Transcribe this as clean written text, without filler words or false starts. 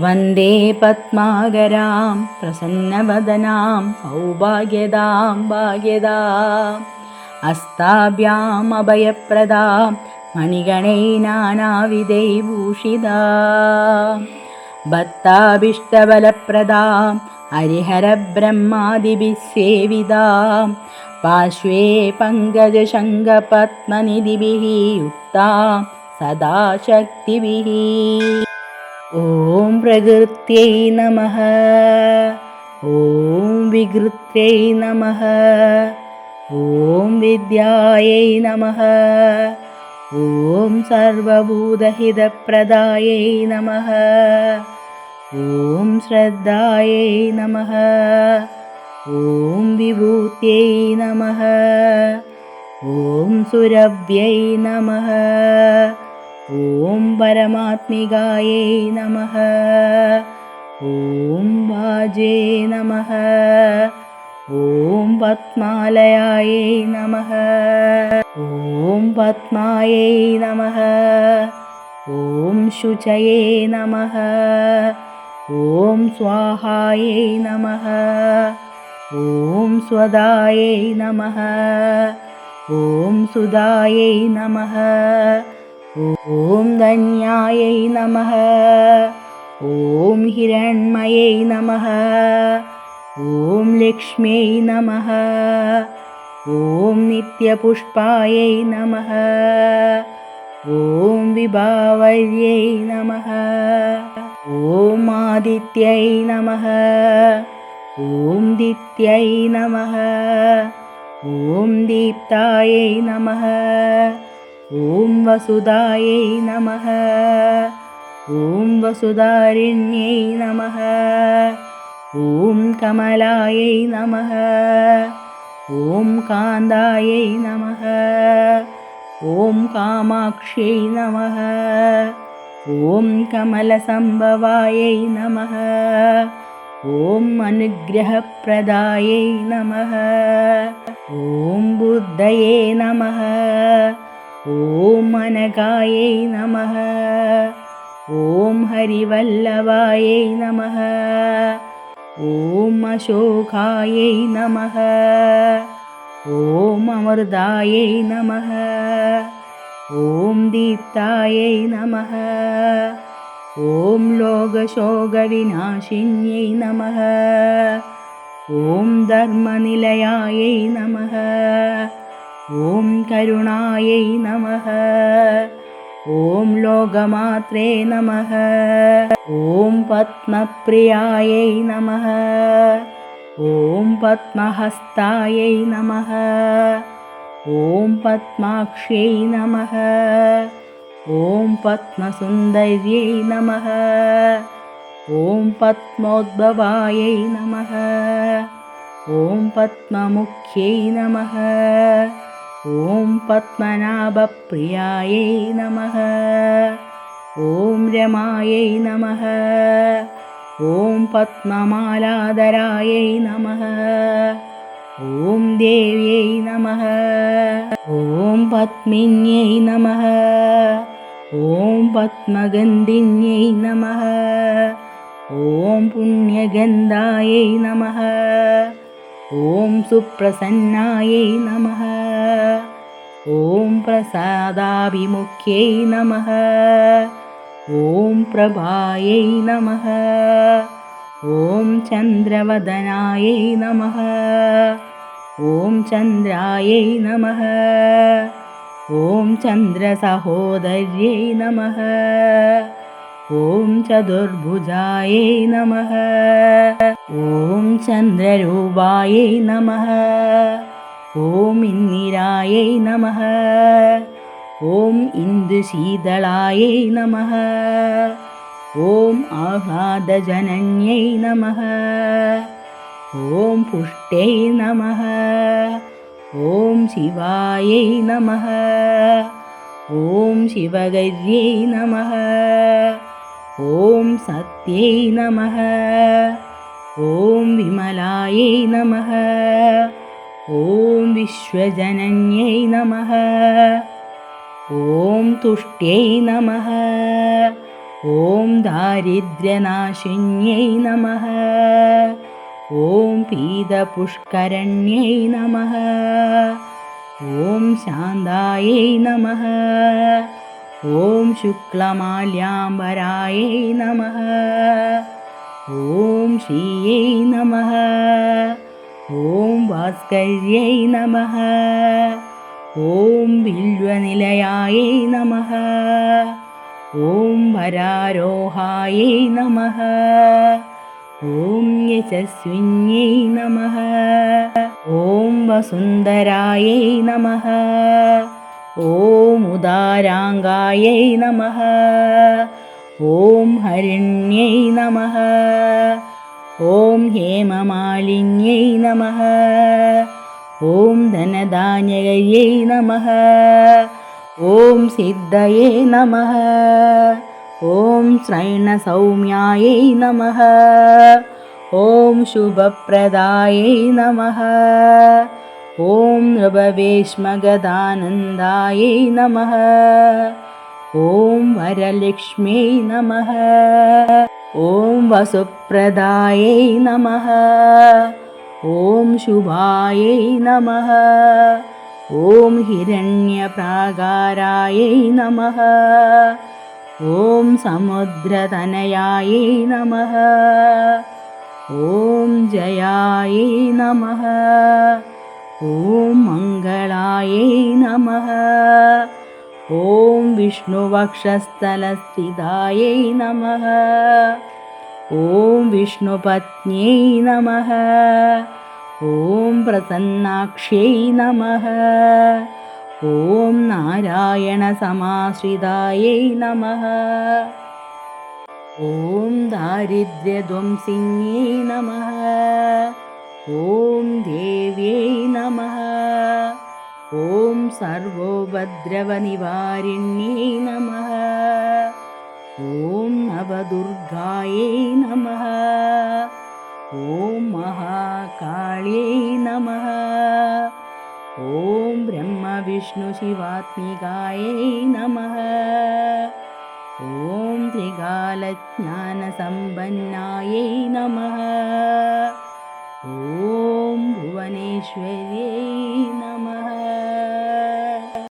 वन्दे पद्माकरां प्रसन्नवदनां सौभाग्यदां भाग्यदाम् अस्ताभ्याम् अभयप्रदां मणिगणैर्नानाविधैर्भूषितां भक्ताभीष्टबलप्रदां हरिहरब्रह्मादिभिः सेवितां पार्श्वे पङ्कजशङ्खपद्मनिधिभिः युक्तां सदा शक्तिभिः। ॐ प्रकृत्यै नमः। ॐ विकृत्यै नमः। ॐ विद्यायै नमः। ॐ सर्वभूतहितप्रदायै नमः। ॐ श्रद्धायै नमः। ॐ विभूत्यै नमः। ॐ सुरभ्यै नमः। ॐ परमात्मिकायै नमः। ॐ वाजे नमः। ॐ पद्मालयायै नमः। ॐ पद्मायै नमः। ॐ शुचये नमः। ॐ स्वाहायै नमः। ॐ स्वदायै नमः। ॐ सुदायै नमः। ॐ धन्यायै नमः। ॐ हिरण्मयै नमः। ॐ लक्ष्म्यै नमः। ॐ नित्यपुष्पायै नमः। ॐ विभावर्यै नमः। ॐ आदित्यै नमः। ॐ दित्यै नमः। ॐ दीप्तायै नमः। ॐ वसुधायै नमः। ॐ वसुधारिण्यै नमः। ॐ कमलायै नमः। ॐ कान्दायै नमः। ॐ कामाक्ष्यै नमः। ॐ कमलसम्भवायै नमः। ॐ अनुग्रहप्रदायै नमः। ॐ बुद्धये नमः। ॐ अनघायै नमः। ॐ हरिवल्लभायै नमः। ॐ अशोकायै नमः। ॐ अमृतायै नमः। ॐ दीप्तायै नमः। ॐ लोकशोकविनाशिन्यै नमः। ॐ धर्मनिलयायै नमः। ॐ करुणायै नमः। ॐ लोकमात्रे नमः। ॐ पद्मप्रियायै नमः। ॐ पद्महस्तायै नमः। ॐ पद्माक्ष्यै नमः। ॐ पद्मसुन्दर्यै नमः। ॐ पद्मोद्भवायै नमः। ॐ पद्ममुख्यै नमः। ॐ पद्मनाभप्रियायै नमः। ॐ रमायै नमः। ॐ पद्ममालाधरायै नमः। ॐ देव्यै नमः। ॐ पद्मिन्यै नमः। ॐ पद्मगन्धिन्यै नमः। ॐ पुण्यगन्धायै नमः। ॐ सुप्रसन्नायै नमः। ॐ प्रसादाभिमुख्यै नमः। ॐ प्रभायै नमः। ॐ चन्द्रवदनायै नमः। ॐ चन्द्रायै नमः। ॐ चन्द्रसहोदर्यै नमः। ॐ चतुर्भुजायै नमः। ॐ चन्द्ररूपायै नमः। ॐ इन्दिरायै नमः। ॐ इन्दुशीतलायै नमः। ॐ आह्लादजनन्यै नमः। ॐ पुष्ट्यै नमः। ॐ शिवायै नमः। ॐ शिवगर्यै नमः। ॐ सत्यै नमः। ॐ विमलायै नमः। ॐ विश्वजनन्यै नमः। ॐ तुष्ट्यै नमः। ॐ दारिद्र्यनाशिन्यै नमः। ॐ पीतपुष्करण्यै नमः। ॐ शान्तायै नमः। ॐ शुक्लमाल्याम्बरायै नमः। ॐ श्रियै नमः। ॐ भास्कर्यै नमः। ॐ बिल्वनिलयायै नमः। ॐ वरारोहायै नमः। ॐ यशस्विन्यै नमः। ॐ वसुन्धरायै नमः। ॐ उदाराङ्गायै नमः। ॐ हरिण्यै नमः। ॐ हेममालिन्यै नमः। ॐ धनधान्ययै नमः। ॐ सिद्धये नमः। ॐ श्रैणसौम्यायै नमः। ॐ शुभप्रदायै नमः। ॐ नृभवेश्मगदानन्दायै नमः। ॐ वरलक्ष्म्यै नमः। ॐ वसुप्रदायै नमः। ॐ शुभायै नमः। ॐ हिरण्यप्राकारायै नमः। ॐ समुद्रतनयायै नमः। ॐ जयायै नमः। ॐ मङ्गलायै नमः। ॐ विष्णुवक्षस्थलस्थितायै नमः। ॐ विष्णुपत्न्यै नमः। ॐ प्रसन्नाक्ष्यै नमः। ॐ नारायणसमाश्रितायै नमः। ॐ दारिद्र्यध्वंसिन्यै नमः। ॐ देव्यै नमः। ॐ सर्वोपद्रवनिवारिण्यै नमः। ॐ नवदुर्गायै नमः। ॐ महाकाल्यै नमः। ॐ ब्रह्मविष्णुशिवात्मिकायै नमः। ॐ त्रिकालज्ञानसम्पन्नायै नमः। ॐ भुवनेश्वर्यै